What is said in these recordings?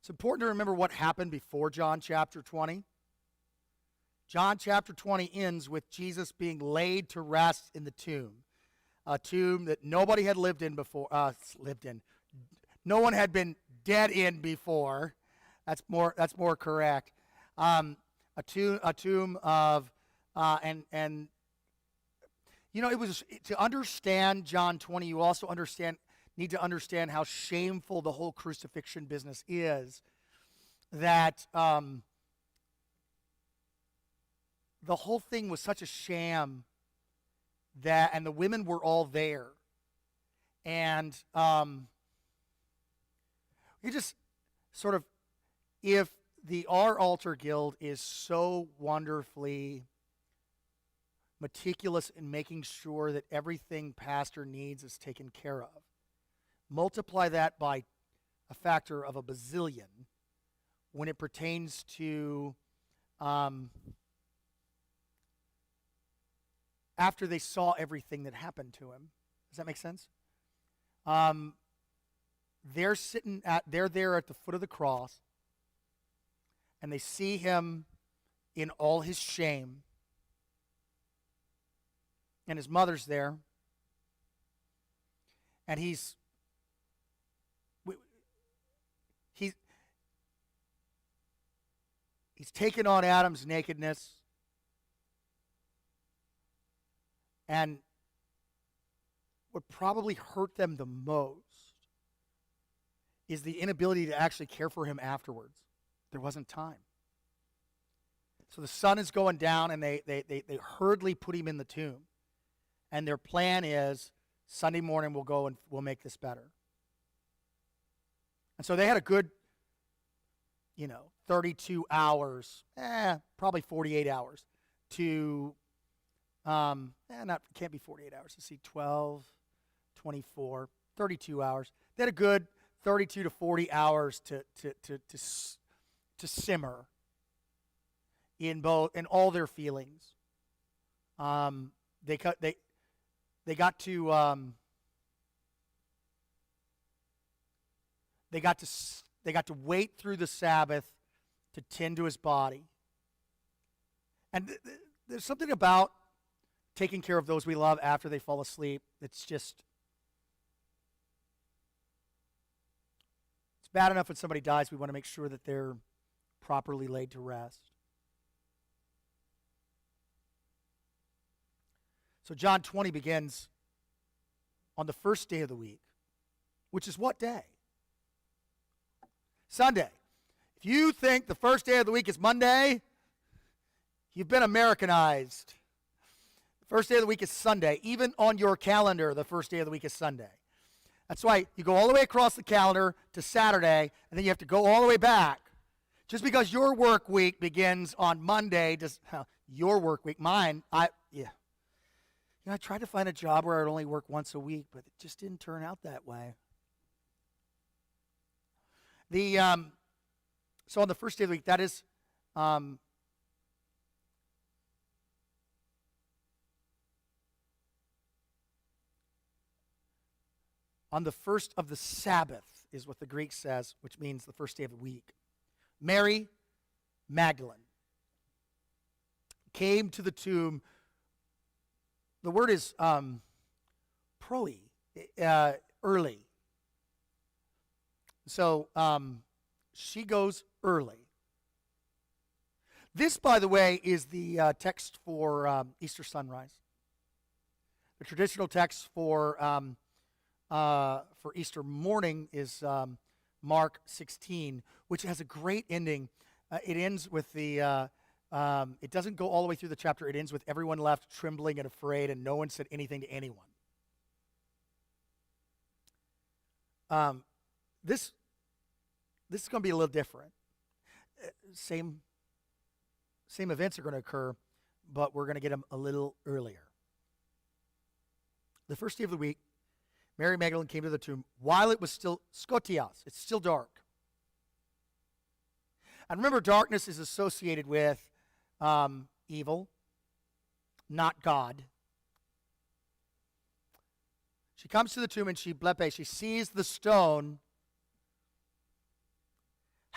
It's important to remember what happened before John chapter 20. John chapter 20 ends with Jesus being laid to rest in the tomb, a tomb that nobody had lived in before. No one had been dead in before. That's more correct. A tomb of and you know, it was to understand John 20. You also need to understand how shameful the whole crucifixion business is. That the whole thing was such a sham and the women were all there, and you just sort of, if the Our Altar Guild is so wonderfully meticulous in making sure that everything pastor needs is taken care of, multiply that by a factor of a bazillion when it pertains to after they saw everything that happened to him. Does that make sense? They're there at the foot of the cross, and they see him in all his shame, and his mother's there, and he's taken on Adam's nakedness, and what probably hurt them the most is the inability to actually care for him afterwards. There wasn't time. So the sun is going down, and they hurriedly put him in the tomb. And their plan is, Sunday morning we'll go and we'll make this better. And so they had a good, 32 hours, probably 48 hours to, can't be 48 hours. Let's see, 12, 24, 32 hours. They had a good 32 to 40 hours to simmer in all their feelings. They got to wait through the Sabbath to tend to his body. And there's something about taking care of those we love after they fall asleep. It's bad enough when somebody dies. We want to make sure that they're properly laid to rest. So John 20 begins on the first day of the week, which is what day? Sunday. If you think the first day of the week is Monday, you've been Americanized. The first day of the week is Sunday. Even on your calendar, the first day of the week is Sunday. That's why you go all the way across the calendar to Saturday, and then you have to go all the way back. Just because your work week begins on Monday, your work week, mine, I tried to find a job where I'd only work once a week, but it just didn't turn out that way. So on the first day of the week, that is on the first of the Sabbath is what the Greek says, which means the first day of the week. Mary Magdalene came to the tomb. The word is proi, early. So she goes early. This, by the way, is the text for Easter sunrise. The traditional text for Easter morning is Mark 16, which has a great ending. It ends with it doesn't go all the way through the chapter. It ends with everyone left trembling and afraid, and no one said anything to anyone. This is going to be a little different. Same events are going to occur, but we're going to get them a little earlier. The first day of the week, Mary Magdalene came to the tomb while it was still skotias. It's still dark. And remember, darkness is associated with evil, not God. She comes to the tomb and she sees the stone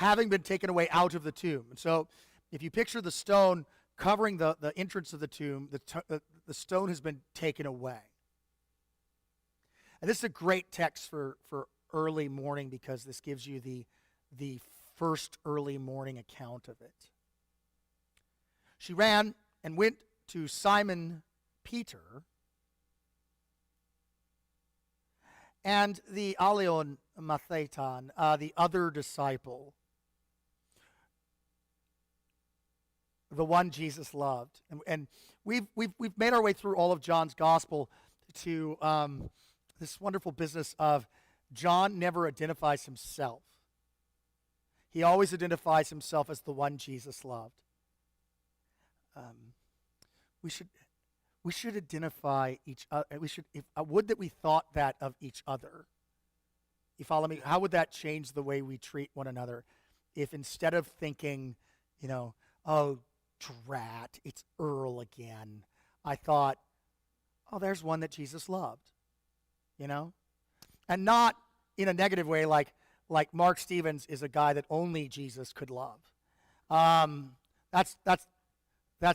having been taken away out of the tomb. And so if you picture the stone covering the entrance of the tomb, the stone has been taken away. And this is a great text for early morning because this gives you the first early morning account of it. She ran and went to Simon Peter and the Alion Mathetan, the other disciple, the one Jesus loved. And we've made our way through all of John's gospel to this wonderful business of John never identifies himself. He always identifies himself as the one Jesus loved. We should identify each other. Would that we thought that of each other. You follow me? How would that change the way we treat one another? If instead of thinking, oh, drat, it's Earl again, I thought, oh, there's one that Jesus loved, and not in a negative way, like Mark Stevens is a guy that only Jesus could love. That's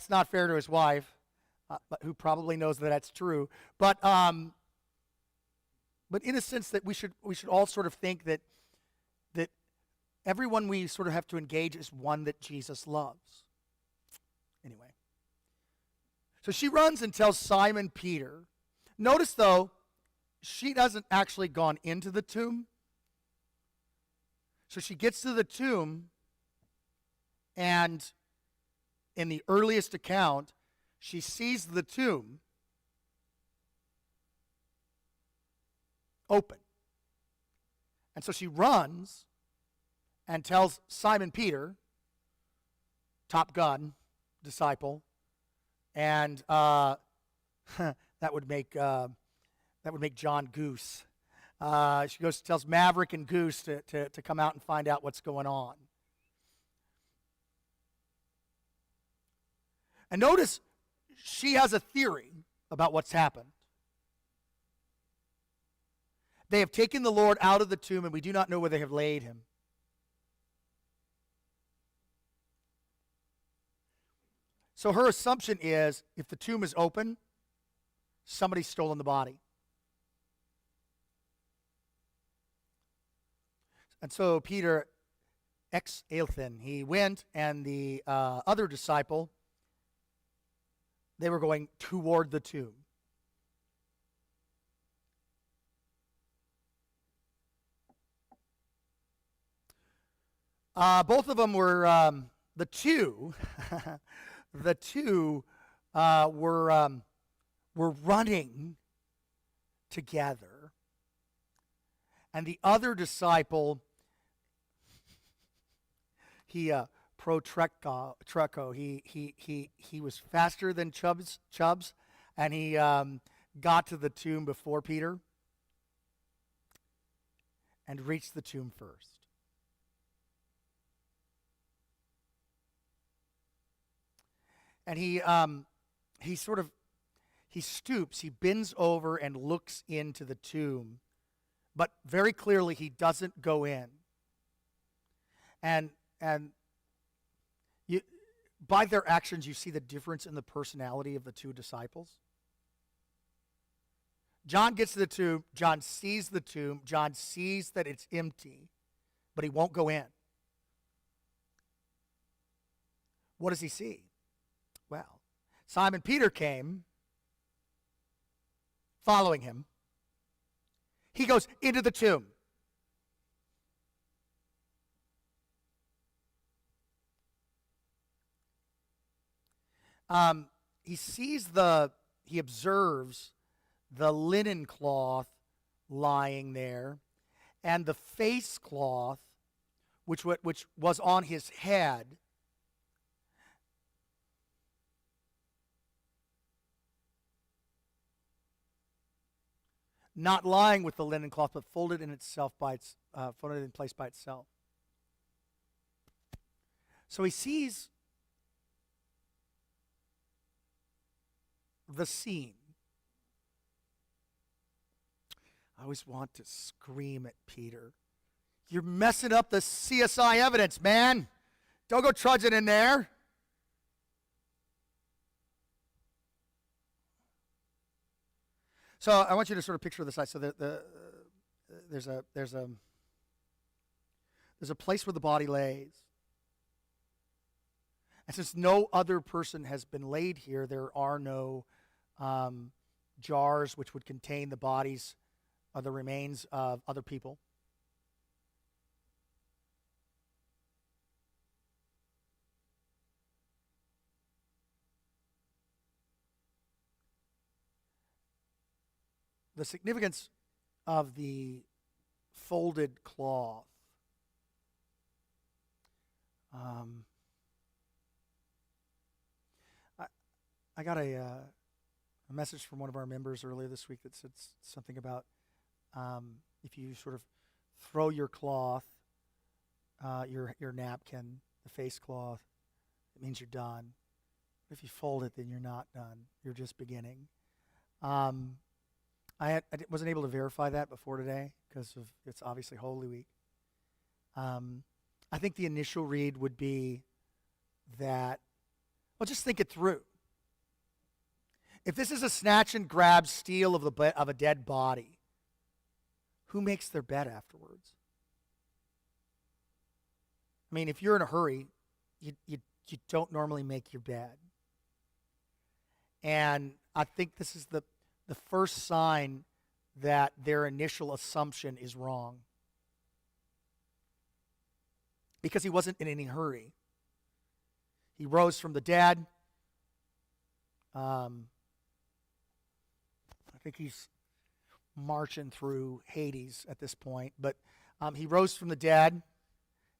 not fair to his wife, but who probably knows that that's true. But in a sense that we should all sort of think that everyone we sort of have to engage is one that Jesus loves. Anyway, so she runs and tells Simon Peter. Notice though, she doesn't actually gone into the tomb. So she gets to the tomb, and in the earliest account, she sees the tomb open. And so she runs and tells Simon Peter, Top Gun disciple, and that would make John Goose. She goes, tells Maverick and Goose to come out and find out what's going on. And notice she has a theory about what's happened. They have taken the Lord out of the tomb, and we do not know where they have laid him. So her assumption is, if the tomb is open, somebody's stolen the body. And so Peter ex Elthin, he went, and the other disciple, they were going toward the tomb. Both of them were the two. The two were running together, and the other disciple, he Treco. He was faster than Chubbs, and he got to the tomb before Peter and reached the tomb first. And he stoops, he bends over and looks into the tomb, but very clearly he doesn't go in. And you, by their actions, you see the difference in the personality of the two disciples. John gets to the tomb, John sees the tomb, John sees that it's empty, but he won't go in. What does he see? Well, Simon Peter came, following him. He goes into the tomb. He observes the linen cloth lying there, and the face cloth, which was on his head, not lying with the linen cloth, but folded in place by itself. So he sees the scene. I always want to scream at Peter. You're messing up the CSI evidence, man. Don't go trudging in there. So I want you to sort of picture this. So there's a place where the body lays. And since no other person has been laid here, there are no jars which would contain the bodies or the remains of other people. The significance of the folded cloth. I got a message from one of our members earlier this week that said something about if you sort of throw your cloth, your napkin, the face cloth, it means you're done. If you fold it, then you're not done. You're just beginning. I wasn't able to verify that before today because it's obviously Holy Week. I think the initial read would be that, well, just think it through. If this is a snatch and grab steal of a dead body, who makes their bed afterwards? I mean, if you're in a hurry, you don't normally make your bed. And I think this is the first sign that their initial assumption is wrong. Because he wasn't in any hurry. He rose from the dead. I think he's marching through Hades at this point. But he rose from the dead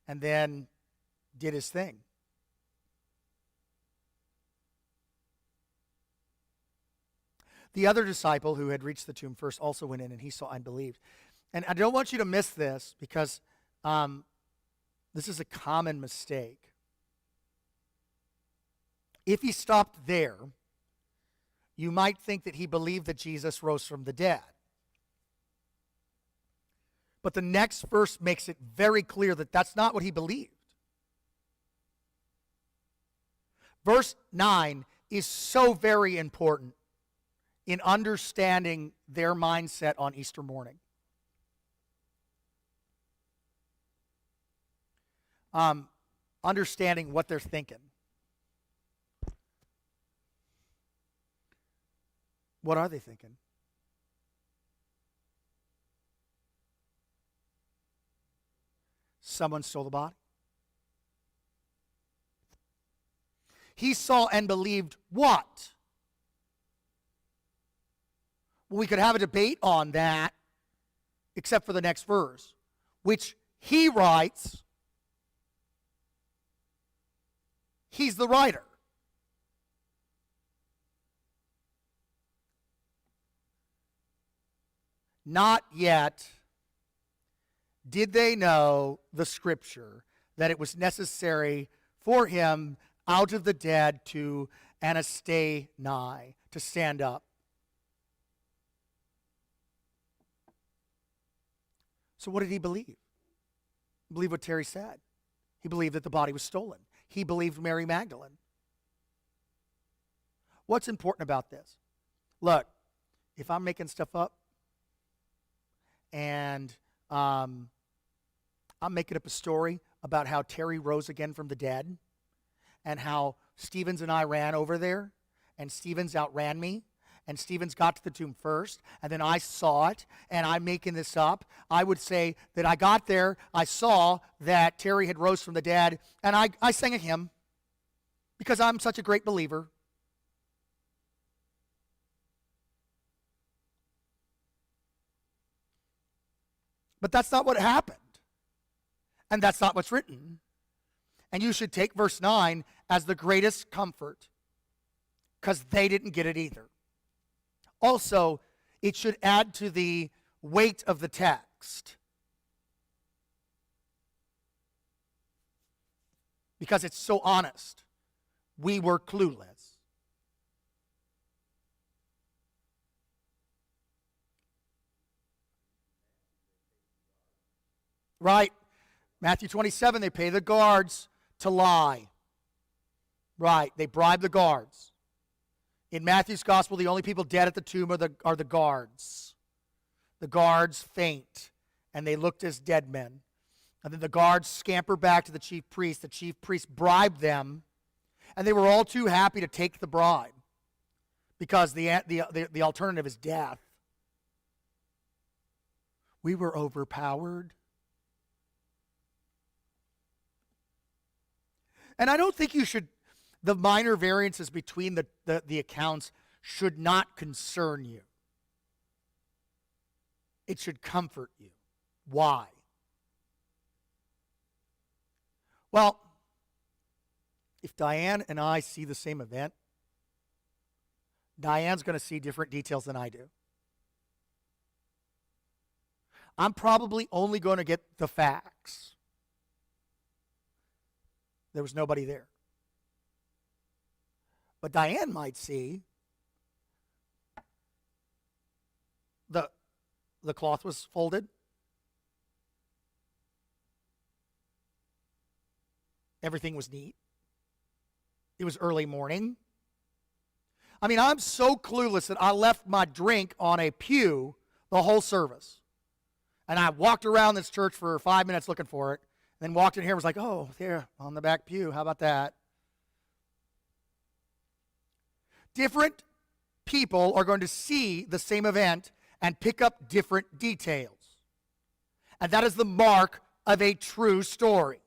and then did his thing. The other disciple who had reached the tomb first also went in, and he saw and believed. And I don't want you to miss this because this is a common mistake. If he stopped there, you might think that he believed that Jesus rose from the dead. But the next verse makes it very clear that that's not what he believed. Verse 9 is so very important in understanding their mindset on Easter morning. Understanding what they're thinking. What are they thinking? Someone stole the body. He saw and believed what? Well, we could have a debate on that, except for the next verse, which he writes. He's the writer. Not yet did they know the scripture that it was necessary for him out of the dead to anastai, to stand up. So what did he believe? He believed what Terry said. He believed that the body was stolen. He believed Mary Magdalene. What's important about this? Look, if I'm making stuff up and I'm making up a story about how Terry rose again from the dead and how Stevens and I ran over there and Stevens outran me, and Stevens got to the tomb first, and then I saw it, and I'm making this up, I would say that I got there, I saw that Terry had rose from the dead, and I sang a hymn because I'm such a great believer. But that's not what happened. And that's not what's written. And you should take verse 9 as the greatest comfort because they didn't get it either. Also, it should add to the weight of the text because it's so honest. We were clueless. Right? Matthew 27, they pay the guards to lie. Right, they bribe the guards. In Matthew's gospel, the only people dead at the tomb are the guards. The guards faint, and they looked as dead men. And then the guards scamper back to the chief priest. The chief priest bribed them, and they were all too happy to take the bribe because the alternative is death. We were overpowered. And I don't think the minor variances between the accounts should not concern you. It should comfort you. Why? Well, if Diane and I see the same event, Diane's going to see different details than I do. I'm probably only going to get the facts. There was nobody there. But Diane might see the cloth was folded. Everything was neat. It was early morning. I mean, I'm so clueless that I left my drink on a pew the whole service. And I walked around this church for 5 minutes looking for it. Then walked in here and was like, oh, there, on the back pew. How about that? Different people are going to see the same event and pick up different details. And that is the mark of a true story.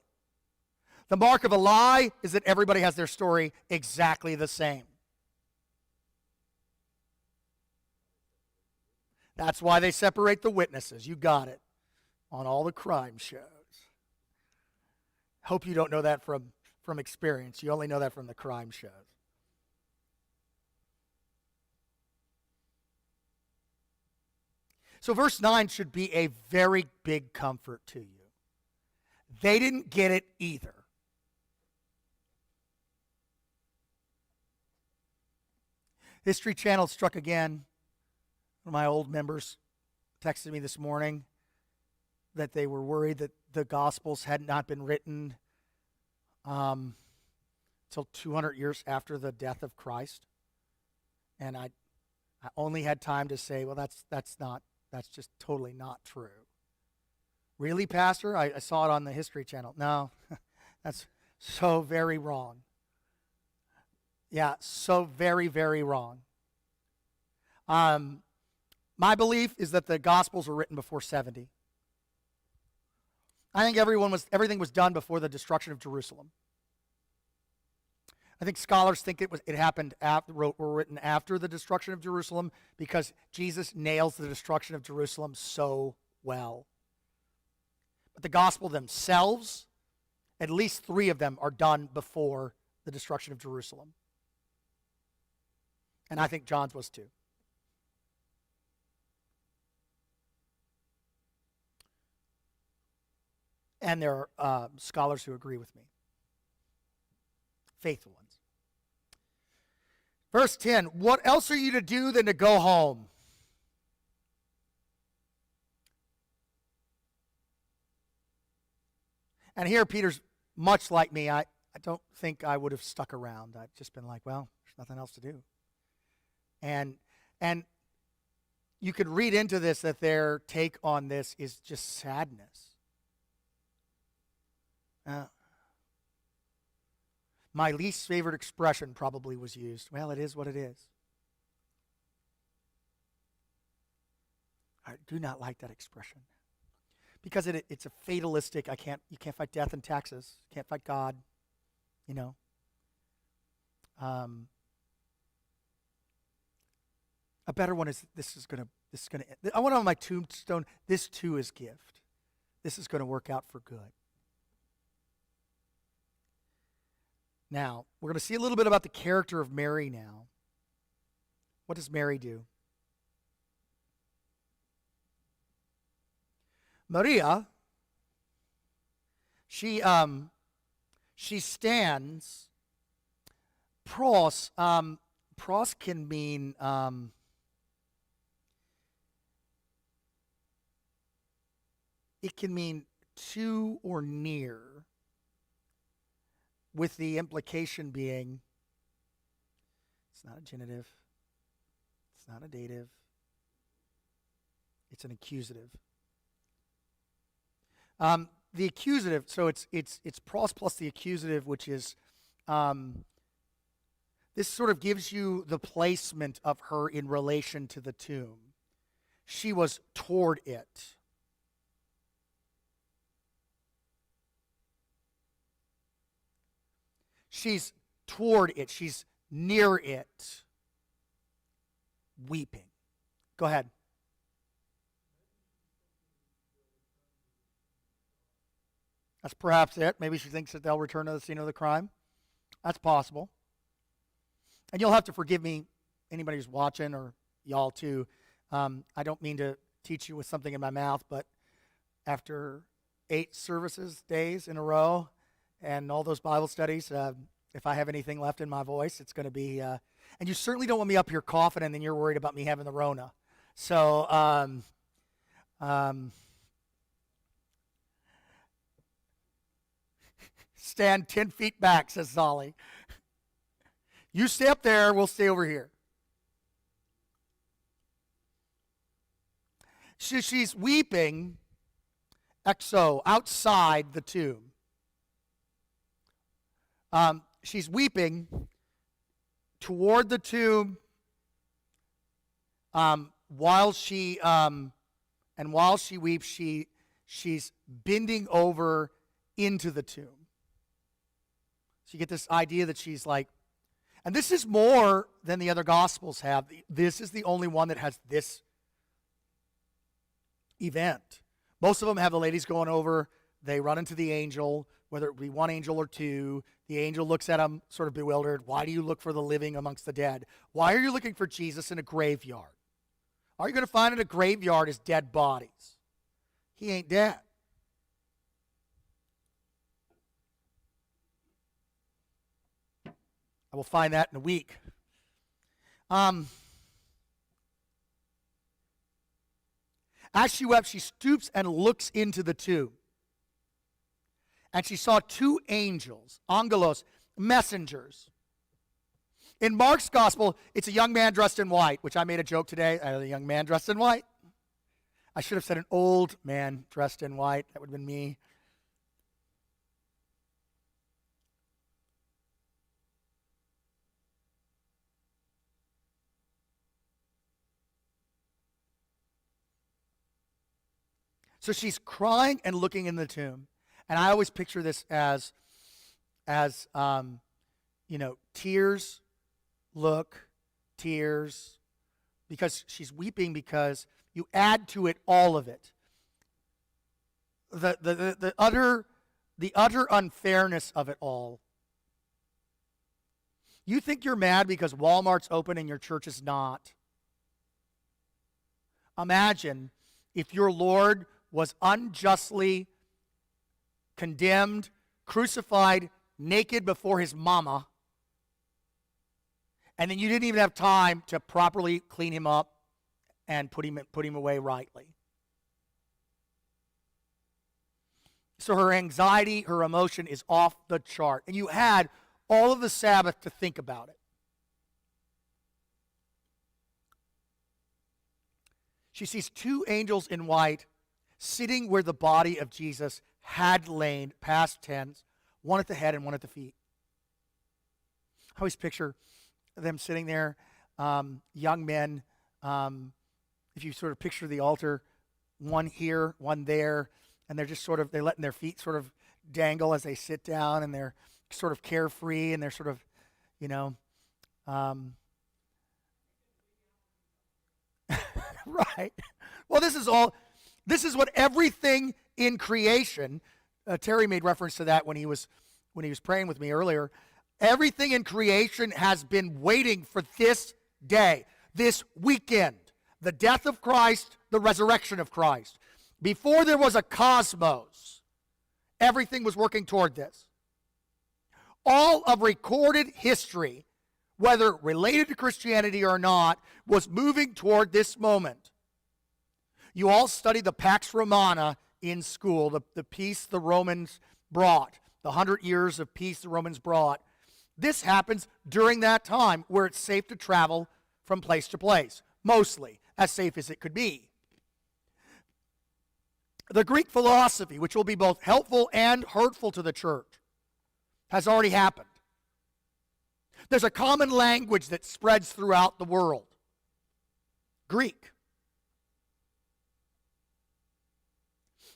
The mark of a lie is that everybody has their story exactly the same. That's why they separate the witnesses. You got it. On all the crime shows. Hope you don't know that from experience. You only know that from the crime shows. So verse 9 should be a very big comfort to you. They didn't get it either. History Channel struck again. One of my old members texted me this morning that they were worried that the Gospels had not been written until 200 years after the death of Christ. And I only had time to say, well, that's just totally not true. Really, Pastor? I saw it on the History Channel. No, that's so very wrong. Yeah, so very, very wrong. My belief is that the Gospels were written before 70. I think everything was done before the destruction of Jerusalem. I think scholars think it happened were written after the destruction of Jerusalem because Jesus nails the destruction of Jerusalem so well. But the gospel themselves, at least 3 of them are done before the destruction of Jerusalem. And I think John's was too. And there are scholars who agree with me. Faithful ones. Verse 10, what else are you to do than to go home? And here Peter's much like me. I don't think I would have stuck around. I'd just been like, well, there's nothing else to do. And you could read into this that their take on this is just sadness. My least favorite expression probably was used. Well, it is what it is. I do not like that expression because it's a fatalistic. You can't fight death and taxes. Can't fight God. You know. A better one is this is gonna. I want on my tombstone. This too is gift. This is going to work out for good. Now, we're going to see a little bit about the character of Mary now. What does Mary do? Maria, she stands. Pros can mean it can mean to or near, with the implication being it's not a genitive, it's not a dative, it's an accusative. The accusative, so it's pros plus the accusative, which is this sort of gives you the placement of her in relation to the tomb. She was toward it. She's toward it. She's near it. Weeping. Go ahead. That's perhaps it. Maybe she thinks that they'll return to the scene of the crime. That's possible. And you'll have to forgive me, anybody who's watching, or y'all too. I don't mean to teach you with something in my mouth, but after 8 days in a row, and all those Bible studies, if I have anything left in my voice, it's going to be, and you certainly don't want me up here coughing and then you're worried about me having the Rona. So, stand 10 feet back, says Zolly. You stay up there, we'll stay over here. She's weeping, outside the tomb. She's weeping toward the tomb while she weeps, she's bending over into the tomb. So you get this idea that she's like, and this is more than the other Gospels have. This is the only one that has this event. Most of them have the ladies going over, they run into the angel, whether it be one angel or two. The angel looks at them sort of bewildered. Why do you look for the living amongst the dead? Why are you looking for Jesus in a graveyard? All you're going to find in a graveyard is dead bodies. He ain't dead. I will find that in a week. As she wept, she stoops and looks into the tomb. And she saw 2 angels, angelos, messengers. In Mark's gospel, it's a young man dressed in white, which I made a joke today. A young man dressed in white. I should have said an old man dressed in white. That would have been me. So she's crying and looking in the tomb. And I always picture this as tears, tears, because she's weeping, because you add to it all of it. The utter unfairness of it all. You think you're mad because Walmart's open and your church is not. Imagine if your Lord was unjustly condemned, crucified, naked before his mama, and then you didn't even have time to properly clean him up and put him away rightly. So her anxiety, her emotion is off the chart. And you had all of the Sabbath to think about it. She sees 2 angels in white sitting where the body of Jesus had lain, past tense, one at the head and one at the feet. I always picture them sitting there, young men. If you sort of picture the altar, one here, one there, and they're just they're letting their feet sort of dangle as they sit down, and they're sort of carefree, and they're sort of, right. Well, this is what everything in creation, Terry made reference to that when he was praying with me earlier. Everything in creation has been waiting for this day, this weekend, the death of Christ, the resurrection of Christ. Before there was a cosmos, everything was working toward this. All of recorded history, whether related to Christianity or not, was moving toward this moment. You all studied the Pax Romana in school, the peace the Romans brought, the 100 years of peace the Romans brought, this happens during that time where it's safe to travel from place to place, mostly as safe as it could be. The Greek philosophy, which will be both helpful and hurtful to the church, has already happened. There's a common language that spreads throughout the world. Greek.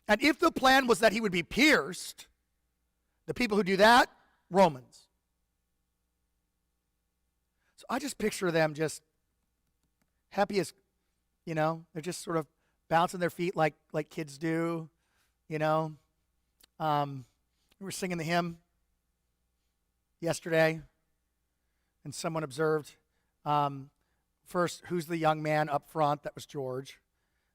And if the plan was that he would be pierced, the people who do that, Romans. So I just picture them just happy as, they're just sort of bouncing their feet like kids do, We were singing the hymn yesterday, and someone observed, first, who's the young man up front? That was George,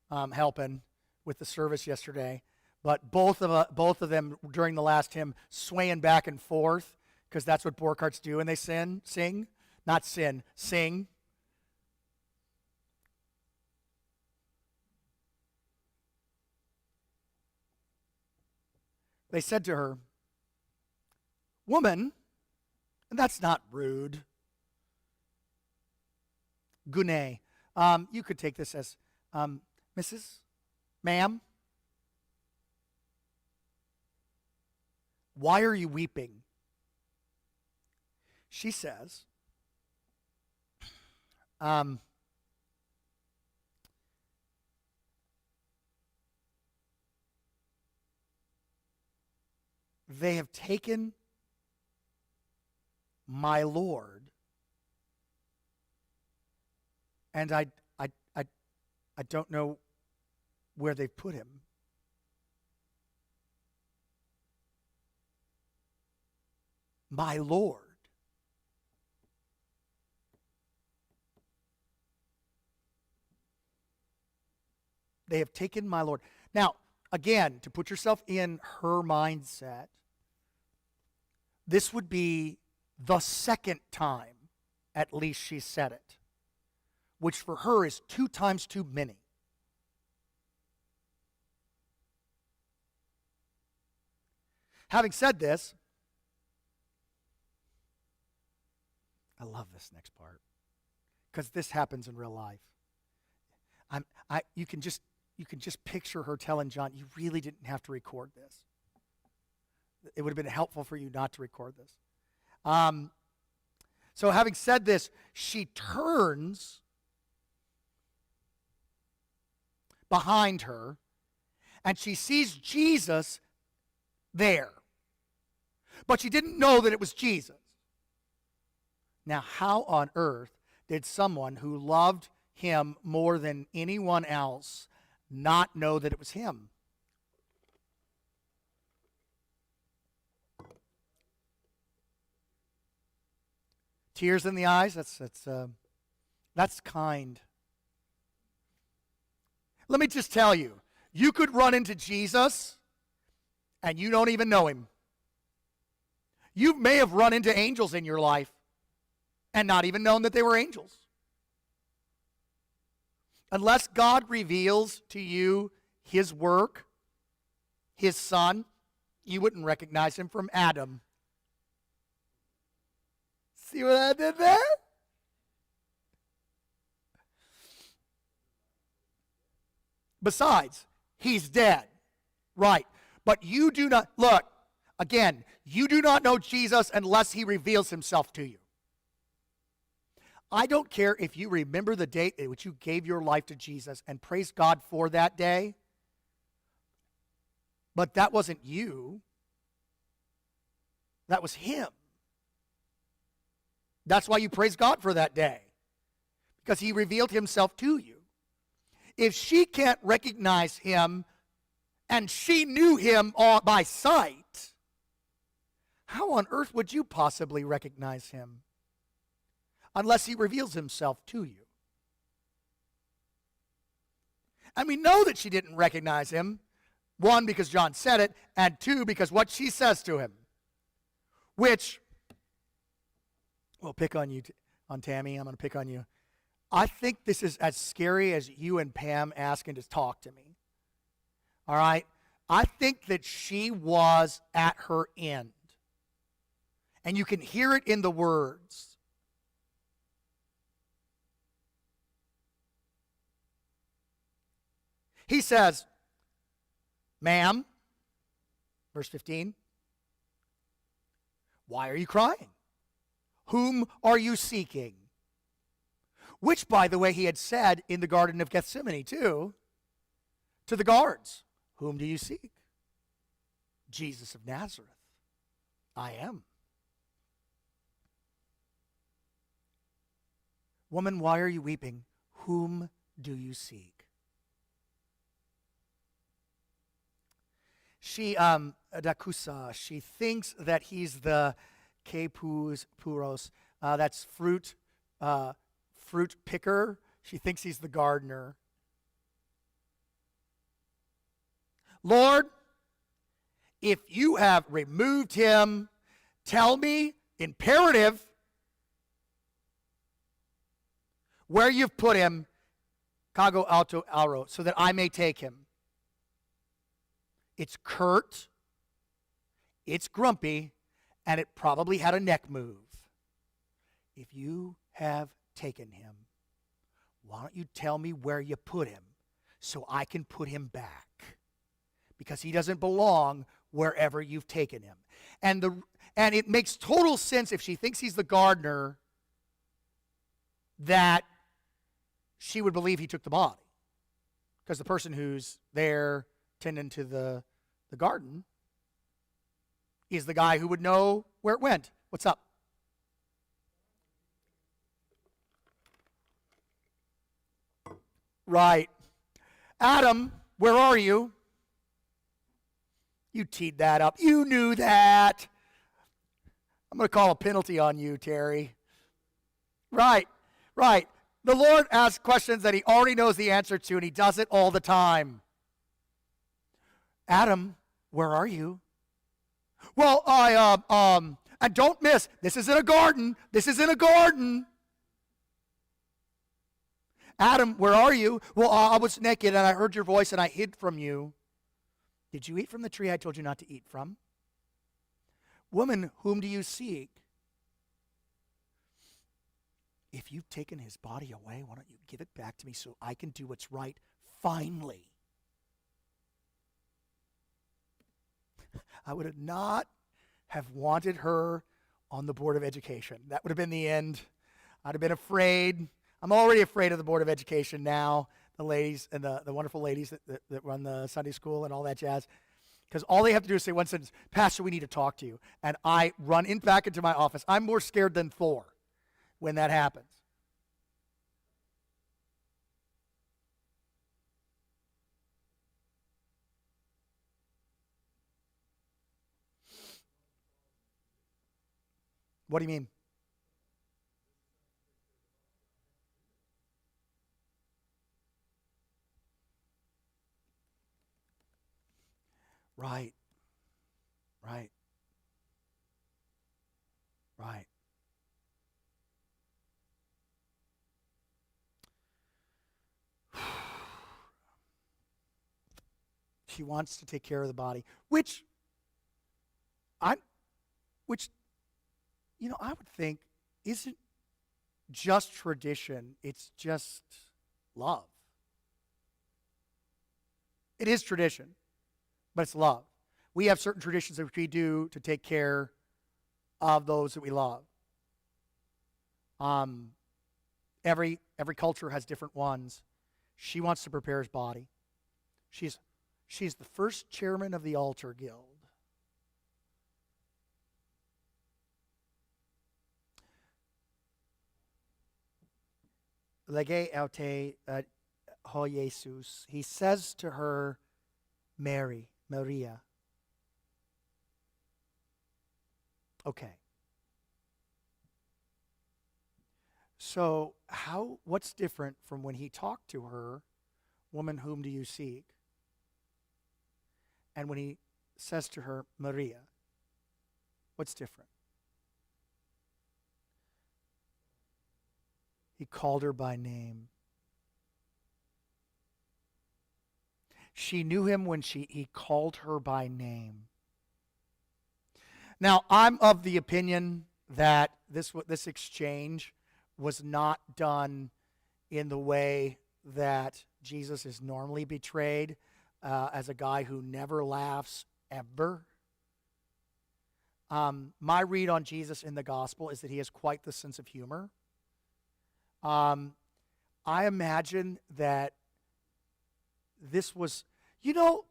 helping with the service yesterday. But both of them during the last hymn swaying back and forth, because that's what Borghardts do, and they sing. They said to her, "Woman," and that's not rude. Gune. You could take this as Mrs. Ma'am, why are you weeping? She says, they have taken my Lord, and I don't know where they've put him. My Lord. They have taken my Lord. Now, again, to put yourself in her mindset, this would be the second time, at least, she said it, which for her is 2 times too many. Having said this, I love this next part, because this happens in real life. You can just picture her telling John, "You really didn't have to record this. It would have been helpful for you not to record this." So having said this, she turns behind her, and she sees Jesus there. But she didn't know that it was Jesus. Now, how on earth did someone who loved him more than anyone else not know that it was him? Tears in the eyes, that's kind. Let me just tell you, you could run into Jesus and you don't even know him. You may have run into angels in your life and not even known that they were angels. Unless God reveals to you his work, his son, you wouldn't recognize him from Adam. See what I did there? Besides, he's dead. Right. But you do not, look, again, you do not know Jesus unless he reveals himself to you. I don't care if you remember the date at which you gave your life to Jesus, and praise God for that day, but that wasn't you. That was him. That's why you praise God for that day, because he revealed himself to you. If she can't recognize him, and she knew him by sight, how on earth would you possibly recognize him? Unless he reveals himself to you. And we know that she didn't recognize him. 1, because John said it, and 2, because what she says to him. Which, we'll pick on you, on Tammy, I'm going to pick on you. I think this is as scary as you and Pam asking to talk to me. All right? I think that she was at her end. And you can hear it in the words. He says, ma'am, verse 15, why are you crying? Whom are you seeking? Which, by the way, he had said in the Garden of Gethsemane, too, to the guards. Whom do you seek? Jesus of Nazareth. I am. Woman, why are you weeping? Whom do you seek? She, dakusa, she thinks that he's the kepus puros, that's fruit picker. She thinks he's the gardener. Lord, if you have removed him, tell me, imperative, where you've put him, cago alto auro, so that I may take him. It's curt, it's grumpy, and it probably had a neck move. If you have taken him, why don't you tell me where you put him so I can put him back? Because he doesn't belong wherever you've taken him. And it makes total sense if she thinks he's the gardener that she would believe he took the body. Because the person who's there tending to the garden is the guy who would know where it went. What's up? Right. Adam, where are you? You teed that up. You knew that. I'm going to call a penalty on you, Terry. Right. The Lord asks questions that he already knows the answer to, and he does it all the time. Adam, where are you? Well, and don't miss, this is in a garden. This is in a garden. Adam, where are you? Well, I was naked, and I heard your voice, and I hid from you. Did you eat from the tree I told you not to eat from? Woman, whom do you seek? If you've taken his body away, why don't you give it back to me so I can do what's right finally? I would not have wanted her on the Board of Education. That would have been the end. I'd have been afraid. I'm already afraid of the Board of Education now, the ladies and the wonderful ladies that run the Sunday school and all that jazz. Because all they have to do is say one sentence, Pastor, we need to talk to you. And I run back into my office. I'm more scared than Thor when that happens. What do you mean? Right. She wants to take care of the body, which I would think isn't just tradition, it's just love. It is tradition, but it's love. We have certain traditions that we do to take care of those that we love. Every culture has different ones. She wants to prepare his body. She's the first chairman of the altar guild. Lege aute ho Jesus. He says to her, Maria. Okay. So what's different from when he talked to her, woman, whom do you seek? And when he says to her, Maria, what's different? He called her by name. She knew him when he called her by name. Now, I'm of the opinion that this exchange was not done in the way that Jesus is normally betrayed, as a guy who never laughs ever. My read on Jesus in the gospel is that he has quite the sense of humor. I imagine that this was, I'm going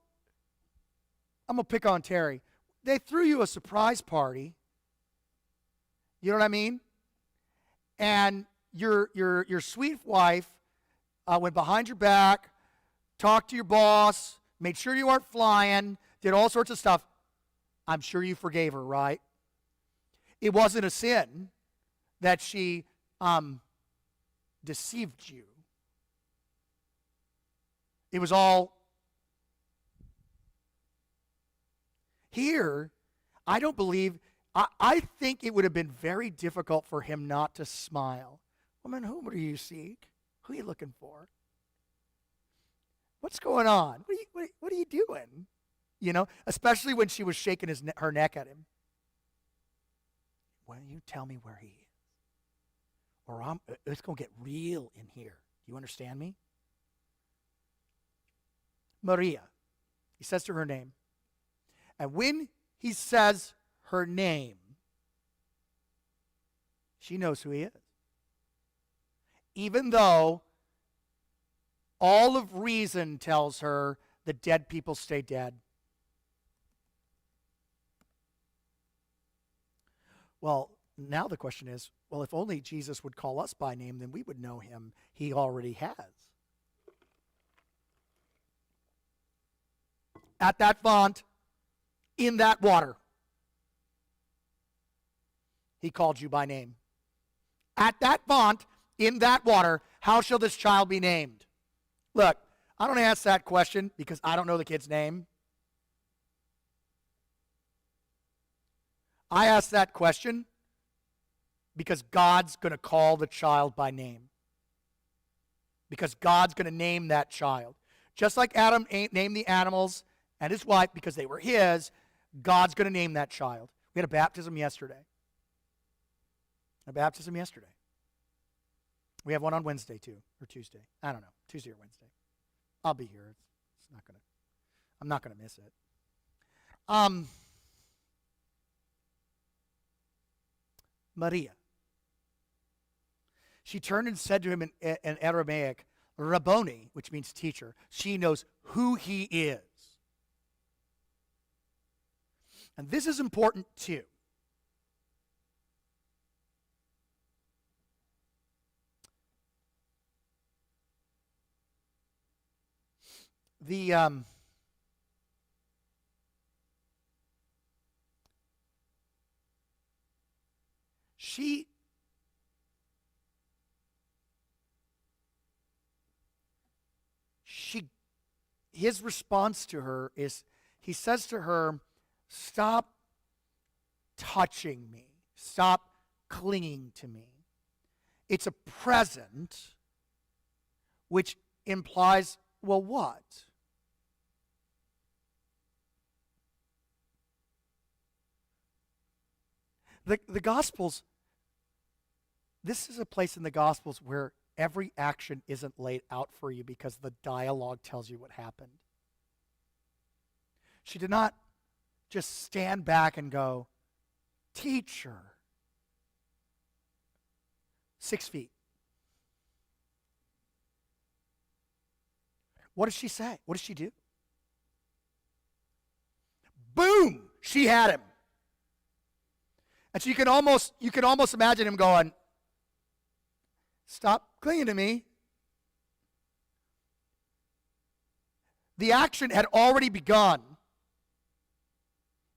to pick on Terry. They threw you a surprise party. You know what I mean? And your sweet wife went behind your back, talked to your boss, made sure you weren't flying, did all sorts of stuff. I'm sure you forgave her, right? It wasn't a sin that she deceived you. It was all here. I don't believe, I think it would have been very difficult for him not to smile. Woman, whom do you seek? Who are you looking for? What's going on? What are you doing? Especially when she was shaking her neck at him. Why don't you tell me where he is? Or it's going to get real in here. Do you understand me? Maria. He says to her name. And when he says her name, she knows who he is. Even though all of reason tells her the dead people stay dead. Well, now the question is, well, if only Jesus would call us by name, then we would know him. He already has. At that font, in that water, he called you by name. At that font, in that water, how shall this child be named? Look, I don't ask that question because I don't know the kid's name. I ask that question because God's going to call the child by name. Because God's going to name that child. Just like Adam named the animals and his wife because they were his, God's going to name that child. We had a baptism yesterday. We have one on Wednesday too, or Tuesday. I don't know, Tuesday or Wednesday. I'll be here. I'm not gonna miss it. Maria. She turned and said to him in Aramaic, Rabboni, which means teacher. She knows who he is. And this is important too. His response to her is, he says to her, stop touching me. Stop clinging to me. It's a present, which implies, well, what? The Gospels, this is a place in the Gospels where every action isn't laid out for you because the dialogue tells you what happened. She did not just stand back and go, teacher, 6 feet. What does she say? What does she do? Boom! She had him. And so you can almost imagine him going, stop clinging to me. The action had already begun.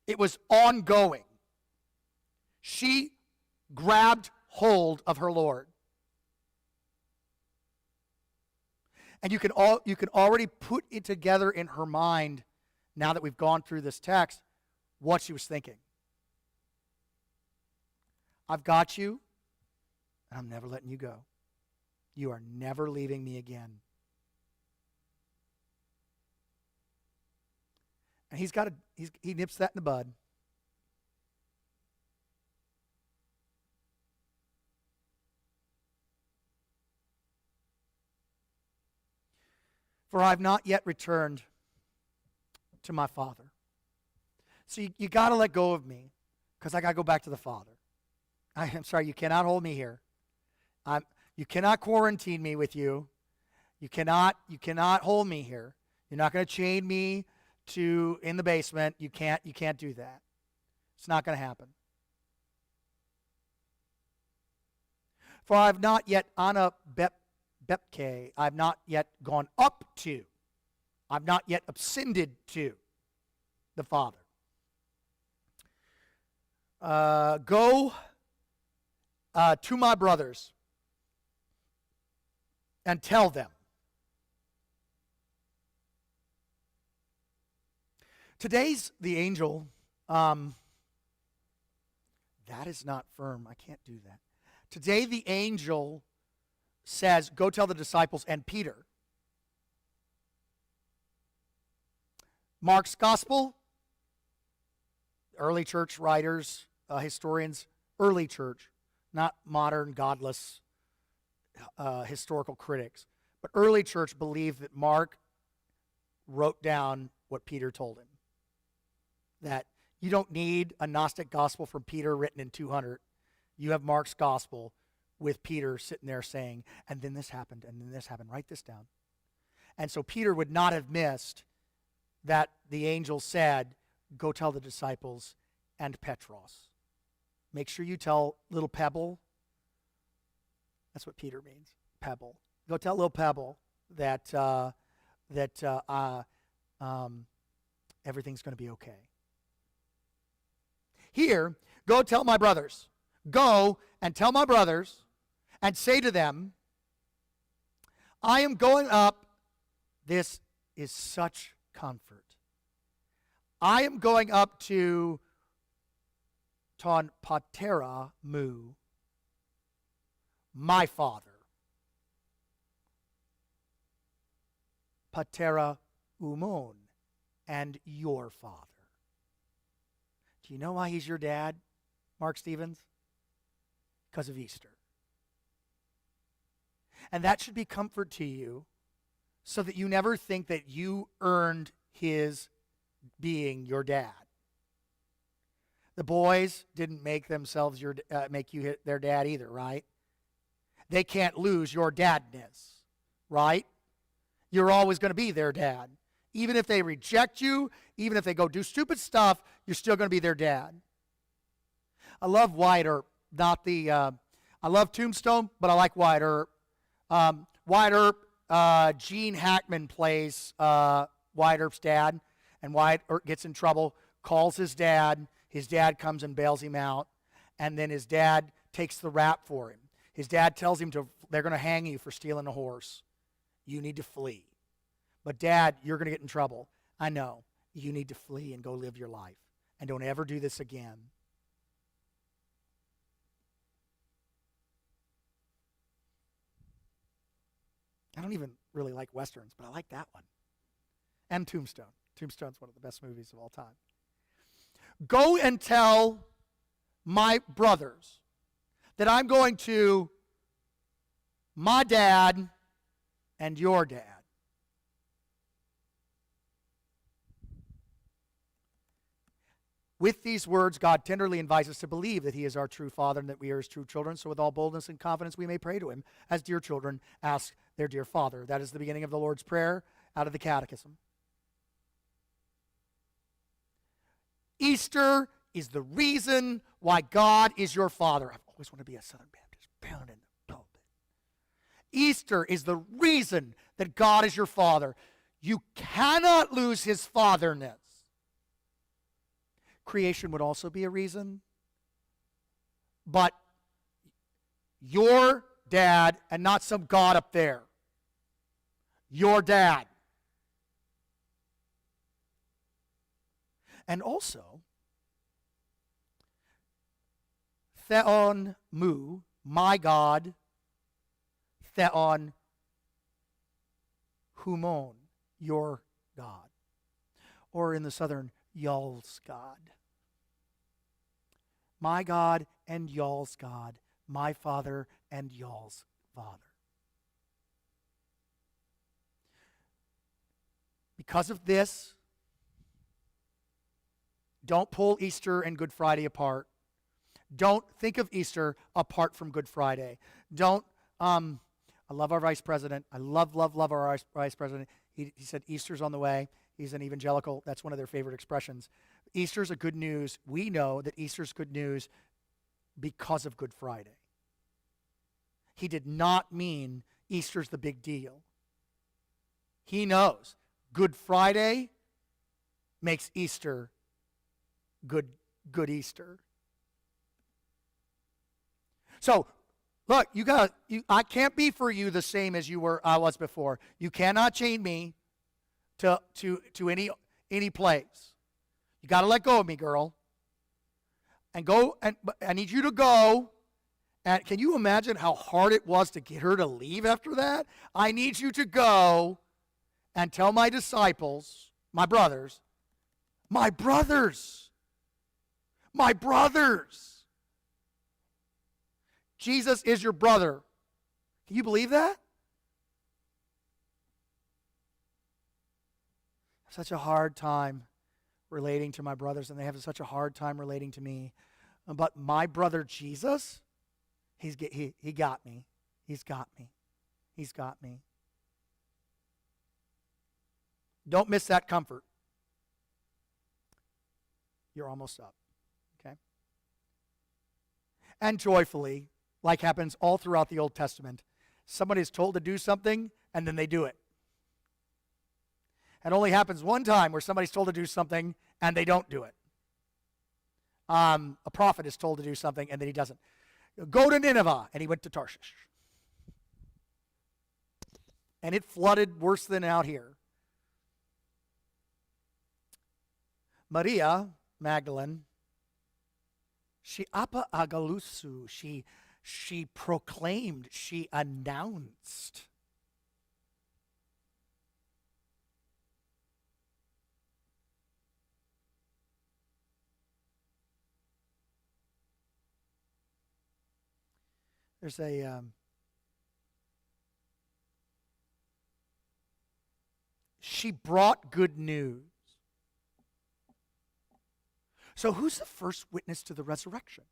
It was ongoing. She grabbed hold of her Lord. And you can already put it together in her mind, now that we've gone through this text, what she was thinking. I've got you, and I'm never letting you go. You are never leaving me again. And he nips that in the bud. For I have not yet returned to my Father. So you got to let go of me, because I got to go back to the Father. I'm sorry, you cannot hold me here. You cannot quarantine me with you. You cannot hold me here. You're not going to chain me in the basement. You can't do that. It's not going to happen. For I have not yet bepke. I've not yet gone up to. I've not yet ascended to the Father. Go to my brothers and tell them. Today's the angel. That is not firm. I can't do that. Today the angel says, go tell the disciples and Peter. Mark's gospel, early church writers, historians, early church, not modern godless historical critics, but early church believed that Mark wrote down what Peter told him. That you don't need a Gnostic gospel from Peter written in 200. You have Mark's gospel with Peter sitting there saying, and then this happened, and then this happened. Write this down. And so Peter would not have missed that the angel said, go tell the disciples and Petros. Make sure you tell little Pebble. That's what Peter means, Pebble. Go tell little Pebble that everything's going to be okay. Here, go tell my brothers. Go and tell my brothers and say to them, I am going up. This is such comfort. I am going up to ton patera mu, my Father. Patera umon, and your Father. Do you know why he's your dad, Mark Stevens? Because of Easter. And that should be comfort to you, so that you never think that you earned his being your dad. The boys didn't make themselves make you their dad either, right? They can't lose your dadness, right? You're always going to be their dad. Even if they reject you, even if they go do stupid stuff, you're still going to be their dad. I love Wyatt Earp, I love Tombstone, but I like Wyatt Earp. Wyatt Earp, Gene Hackman plays Wyatt Earp's dad, and Wyatt Earp gets in trouble, calls his dad. His dad comes and bails him out, and then his dad takes the rap for him. His dad tells him they're going to hang you for stealing a horse. You need to flee. But Dad, you're going to get in trouble. I know. You need to flee and go live your life. And don't ever do this again. I don't even really like Westerns, but I like that one. And Tombstone. Tombstone's one of the best movies of all time. Go and tell my brothers that I'm going to my dad and your dad. With these words, God tenderly invites us to believe that he is our true Father and that we are his true children. So with all boldness and confidence, we may pray to him as dear children ask their dear Father. That is the beginning of the Lord's Prayer out of the Catechism. Easter is the reason why God is your Father. I've always wanted to be a Southern Baptist, pounding the pulpit. Easter is the reason that God is your Father. You cannot lose his fatherness. Creation would also be a reason. But your dad, and not some God up there. Your dad. And also, Theon mu, my God. Theon humon, your God. or in the southern, y'all's God. My God and y'all's God, my Father and y'all's Father. Because of this, don't pull Easter and Good Friday apart. Don't think of Easter apart from Good Friday. Don't, I love our vice president. I love our vice president. He said Easter's on the way. He's an evangelical. That's one of their favorite expressions. Easter's a good news. We know that Easter's good news because of Good Friday. He did not mean Easter's the big deal. He knows Good Friday makes Easter good Easter. So, look, I can't be for you the same as I was before. You cannot chain me to any place. You got to let go of me, girl. And go, and I need you to go. And can you imagine how hard it was to get her to leave after that? I need you to go and tell my disciples, my brothers, Jesus is your brother. Can you believe that? Such a hard time relating to my brothers, and they have such a hard time relating to me. But my brother Jesus, he got me. He's got me. He's got me. Don't miss that comfort. You're almost up. Okay? And joyfully, like happens all throughout the Old Testament, somebody is told to do something, and then they do it. It only happens one time where somebody's told to do something, and they don't do it. A prophet is told to do something, and then he doesn't. Go to Nineveh, and he went to Tarshish. And it flooded worse than out here. Maria Magdalene, she apa agalusu, she proclaimed, she announced. There's she brought good news. So who's the first witness to the resurrection?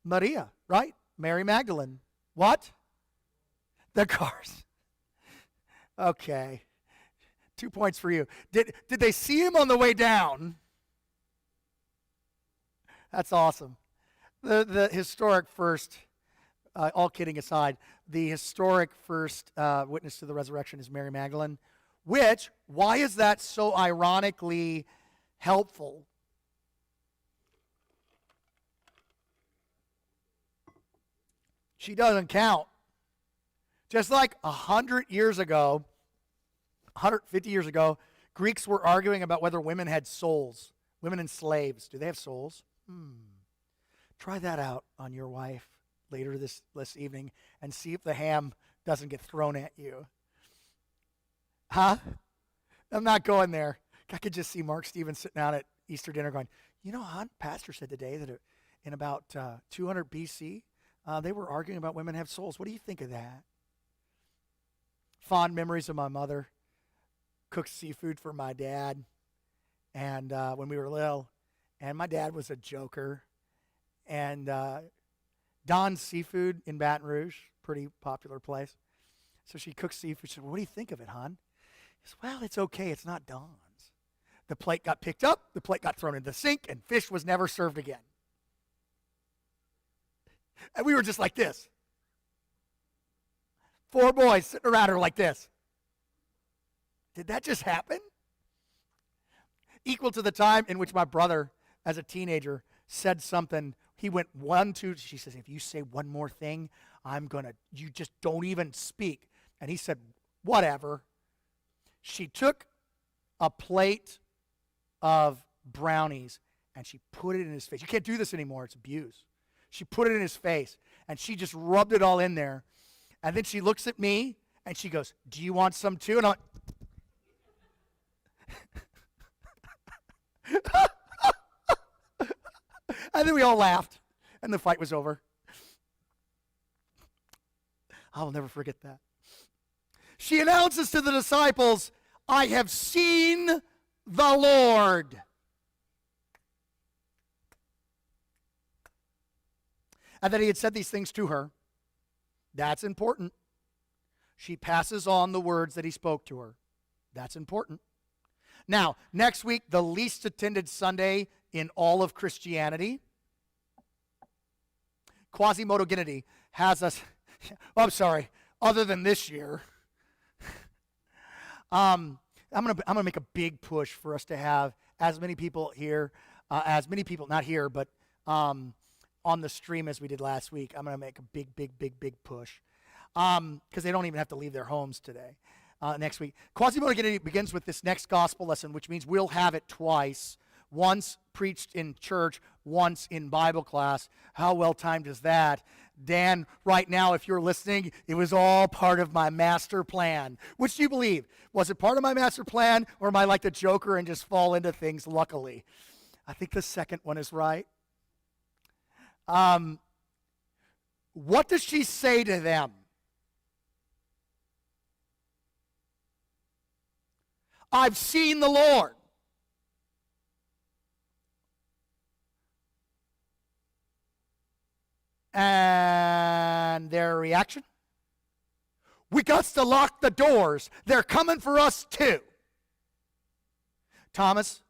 Maria, right? Mary Magdalene. What? The cars. Okay. 2 points for you. Did they see him on the way down? That's awesome. The historic first, all kidding aside, the historic first witness to the resurrection is Mary Magdalene. Which, why is that so ironically helpful? She doesn't count. Just like 100 years ago, 150 years ago, Greeks were arguing about whether women had souls. Women and slaves. Do they have souls? Try that out on your wife later this evening and see if the ham doesn't get thrown at you. Huh? I'm not going there. I could just see Mark Stevens sitting out at Easter dinner going, you know, Pastor said today that in about 200 BC, they were arguing about women have souls. What do you think of that? Fond memories of my mother. Cooked seafood for my dad. And when we were little, and my dad was a joker. And Don's Seafood in Baton Rouge, pretty popular place. So she cooked seafood. She said, well, what do you think of it, hon? He said, well, it's okay. It's not Don's. The plate got picked up. The plate got thrown in the sink, and fish was never served again. And we were just like this. 4 boys sitting around her like this. Did that just happen? Equal to the time in which my brother, as a teenager, said something. He went 1, 2. She says, if you say one more thing, you just don't even speak. And he said, whatever. She took a plate of brownies and she put it in his face. You can't do this anymore. It's abuse. She put it in his face and she just rubbed it all in there. And then she looks at me And she goes, do you want some too? And I'm like, and then we all laughed, and the fight was over. I will never forget that. She announces to the disciples, I have seen the Lord. And that he had said these things to her. That's important. She passes on the words that he spoke to her. That's important. Now, next week, the least attended Sunday in all of Christianity, Quasimodo-Guinea has us, I'm sorry, other than this year, I'm gonna make a big push for us to have as many people here, not here, but on the stream as we did last week. I'm gonna make a big push because they don't even have to leave their homes today. Next week, Quasimodo-Guinea begins with this next gospel lesson, which means we'll have it twice. Once preached in church, once in Bible class. How well timed is that? Dan, right now, if you're listening, it was all part of my master plan. Which do you believe? Was it part of my master plan, or am I like the Joker and just fall into things luckily? I think the second one is right. What does she say to them? I've seen the Lord. And their reaction? We got to lock the doors. They're coming for us too. Thomas,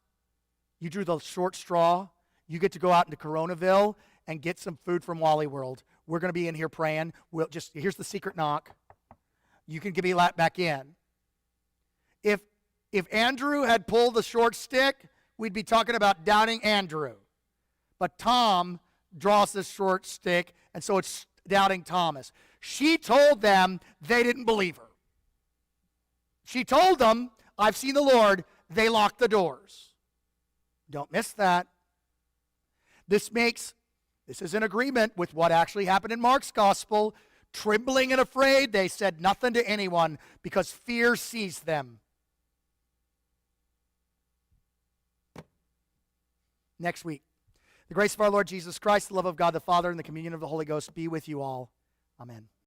you drew the short straw. You get to go out into Coronaville and get some food from Wally World. We're going to be in here praying. Here's the secret knock. You can give me that back in. If Andrew had pulled the short stick, we'd be talking about doubting Andrew. But Tom draws this short stick, and so it's doubting Thomas. She told them they didn't believe her. She told them, I've seen the Lord. They locked the doors. Don't miss that. This is in agreement with what actually happened in Mark's gospel. Trembling and afraid, they said nothing to anyone because fear seized them. Next week. The grace of our Lord Jesus Christ, the love of God the Father, and the communion of the Holy Ghost be with you all. Amen.